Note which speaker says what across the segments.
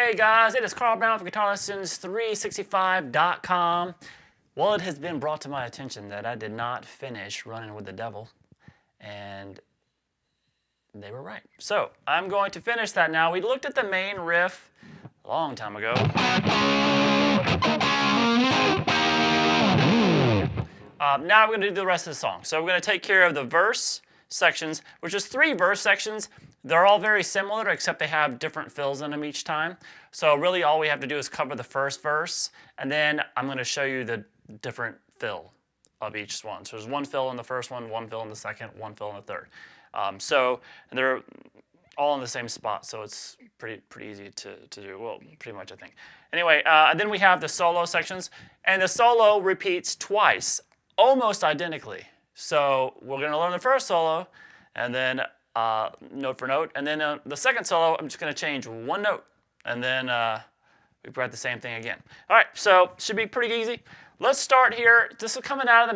Speaker 1: Hey guys, it is Carl Brown from GuitarLessons365.com. Well, it has been brought to my attention that I did not finish Runnin With the Devil, and they were right. So I'm going to finish that now. We looked at the main riff a long time ago. Now we're going to do the rest of the song. So we're going to take care of the verse sections, which is 3 verse sections. They're all very similar, except they have different fills in them each time. So really all we have to do is cover the first verse, and then I'm going to show you the different fill of each one. So there's 1 fill in the first one, 1 fill in the second, 1 fill in the third. So they're all in the same spot, so it's pretty easy to do. Well, pretty much, I think. Anyway, then we have the solo sections, and the solo repeats twice, almost identically. So we're going to learn the first solo, and then note for note, and then the second solo, I'm just going to change 1 note, and then we write the same thing again. All right, so should be pretty easy. Let's start here. This is coming out of the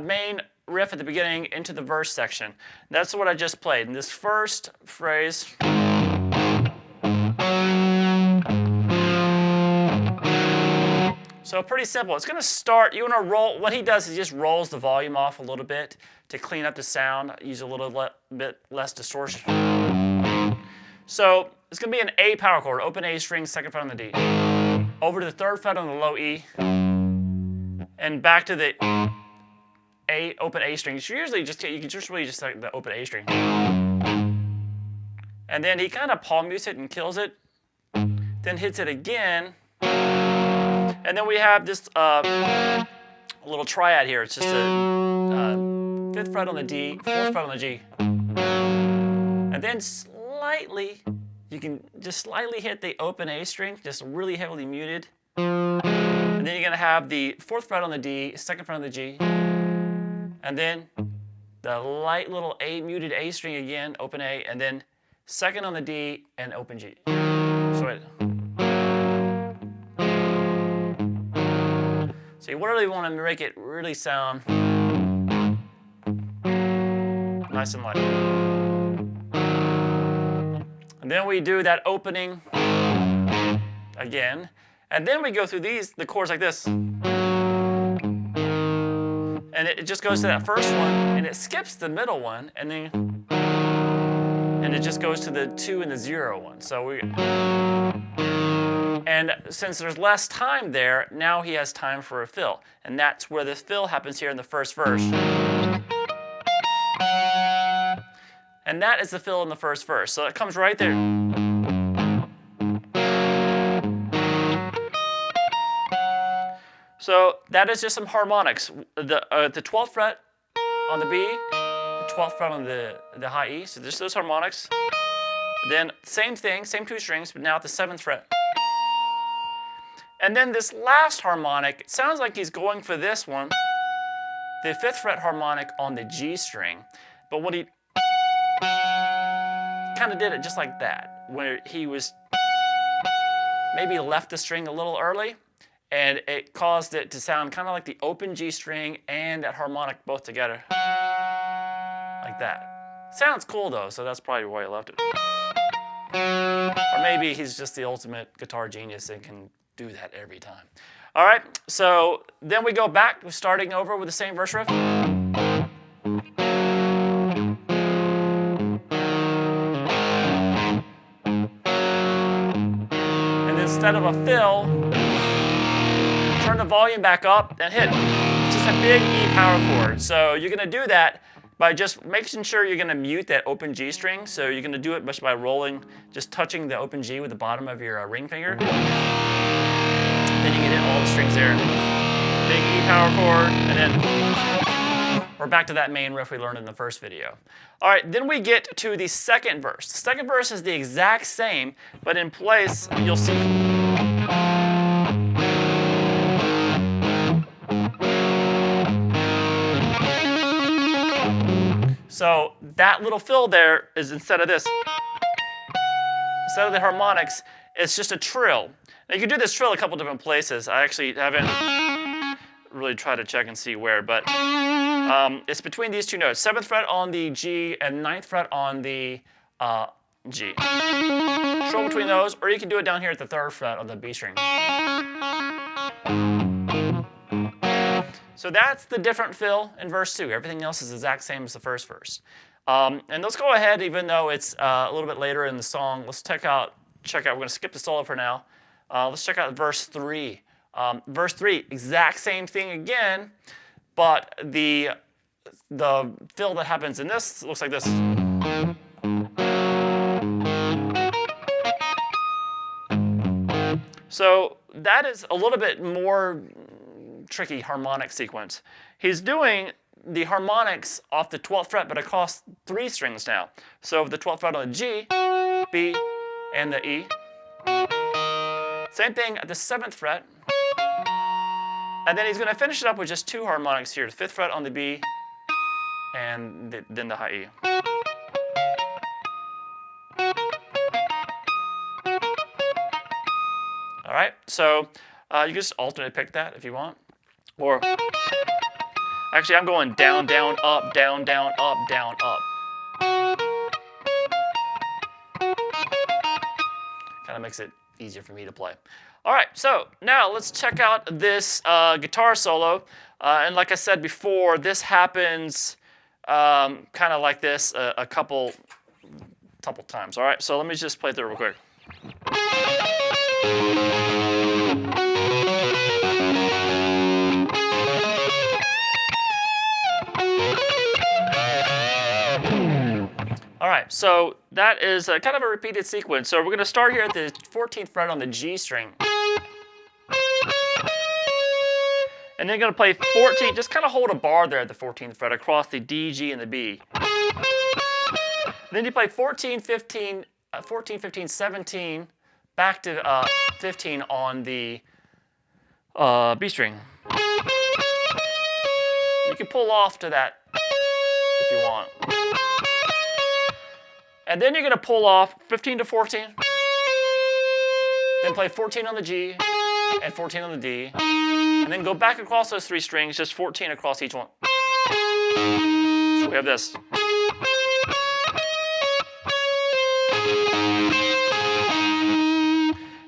Speaker 1: main riff at the beginning into the verse section. That's what I just played. In this first phrase, so pretty simple. It's going to start, you want to roll, what he does is he just rolls the volume off a little bit to clean up the sound, use a little bit less distortion. So it's going to be an A power chord, open A string, 2nd fret on the D. Over to the 3rd fret on the low E, and back to the A, open A string. You can just really just like the open A string. And then he kind of palm mutes it and kills it, then hits it again. And then we have this little triad here. It's just a 5th fret on the D, 4th fret on the G. And then slightly, you can just slightly hit the open A string, just really heavily muted. And then you're going to have the 4th fret on the D, 2nd fret on the G. And then the light little A muted A string again, open A, and then 2nd on the D and open G. So you really want to make it really sound nice and light. And then we do that opening again. And then we go through the chords like this. And it just goes to that first one, and it skips the middle one, and then it just goes to the 2 and the 0 one. So and since there's less time there, now he has time for a fill. And that's where the fill happens here in the first verse. And that is the fill in the first verse. So it comes right there. So that is just some harmonics. The 12th fret on the B, the 12th fret on the high E. So just those harmonics. Then same thing, same 2 strings, but now at the 7th fret. And then this last harmonic, it sounds like he's going for this one, the 5th fret harmonic on the G string. But what he kind of did it just like that, where he was maybe left the string a little early, and it caused it to sound kind of like the open G string and that harmonic both together, like that. Sounds cool though, so that's probably why he left it. Or maybe he's just the ultimate guitar genius and can do that every time. All right, so then we go back, starting over with the same verse riff. And instead of a fill, turn the volume back up and hit just a big E power chord. So you're going to do that by just making sure you're going to mute that open G string. So you're going to do it just by rolling, just touching the open G with the bottom of your ring finger. Then you can hit all the strings there. Big E power chord, and then we're back to that main riff we learned in the first video. All right, then we get to the second verse. The second verse is the exact same, but in place, you'll see. So that little fill there is instead of this. Instead of the harmonics, it's just a trill. Now you can do this trill a couple different places. I actually haven't really tried to check and see where, but it's between these 2 notes. 7th fret on the G and 9th fret on the G. Control between those, or you can do it down here at the 3rd fret of the B string. So that's the different fill in verse 2. Everything else is the exact same as the first verse. And let's go ahead, even though it's a little bit later in the song, let's check out, we're going to skip the solo for now. Let's check out verse 3. Verse 3, exact same thing again, but the fill that happens in this looks like this. So that is a little bit more tricky harmonic sequence. He's doing the harmonics off the 12th fret, but across 3 strings now. So the 12th fret on the G, B, and the E. Same thing at the 7th fret. And then he's going to finish it up with just 2 harmonics here. The 5th fret on the B, and then the high E. All right, so you can just alternate pick that if you want. Or, actually, I'm going down, down, up, down, down, up, down, up. Kind of makes it easier for me to play. All right, so now let's check out this guitar solo. And like I said before, this happens kind of like this a couple times. All right, so let me just play through it real quick. All right, so that is kind of a repeated sequence. So we're going to start here at the 14th fret on the G string. And then you're going to play 14, just kind of hold a bar there at the 14th fret across the D, G, and the B. Then you play 14, 15, 17, back to 15 on the B string. You can pull off to that if you want. And then you're going to pull off 15 to 14, then play 14 on the G and 14 on the D, and then go back across those 3 strings, just 14 across each one. So we have this.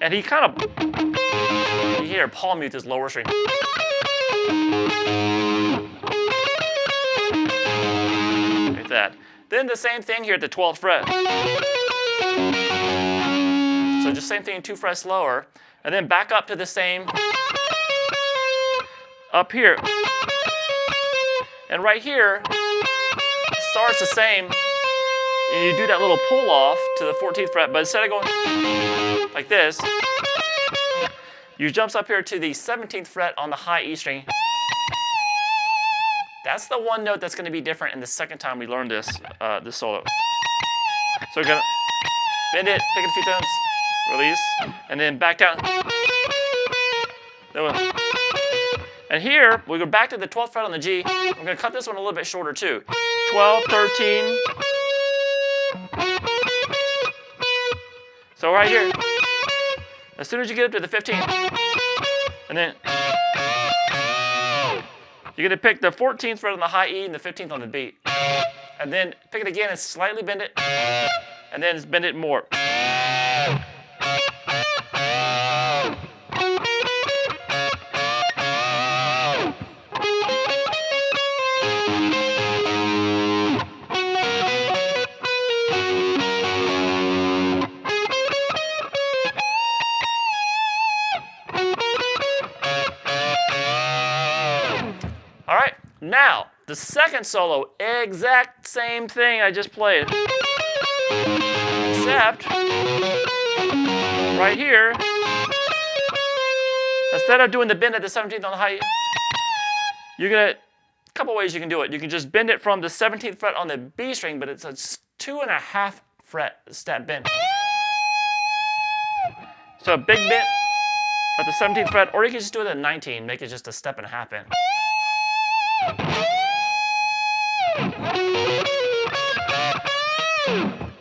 Speaker 1: And he kind of, you hear palm mute this lower string. Like that. Then the same thing here at the 12th fret. So just same thing, 2 frets lower. And then back up to the same up here. And right here, starts the same. And you do that little pull off to the 14th fret, but instead of going like this, you jumps up here to the 17th fret on the high E string. That's the one note that's going to be different in the second time we learn this solo. So we're going to bend it, pick it a few times, release, and then back down. And here, we go back to the 12th fret on the G. We're going to cut this one a little bit shorter too. 12, 13. So right here, as soon as you get up to the 15th, and then you're going to pick the 14th fret on the high E and the 15th on the B. And then pick it again and slightly bend it, and then bend it more. All right, now the second solo, exact same thing I just played, except right here, instead of doing the bend at the 17th on the high, you're gonna, a couple ways you can do it. You can just bend it from the 17th fret on the B string, but it's a 2.5 fret step bend. So a big bend at the 17th fret, or you can just do it at 19, make it just a step and a half bend.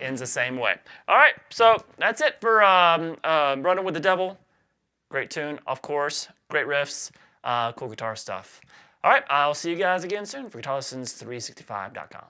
Speaker 1: Ends the same way. All right, so that's it for Runnin' With the Devil. Great tune, of course. Great riffs, cool guitar stuff. All right, I'll see you guys again soon for GuitarLessons365.com.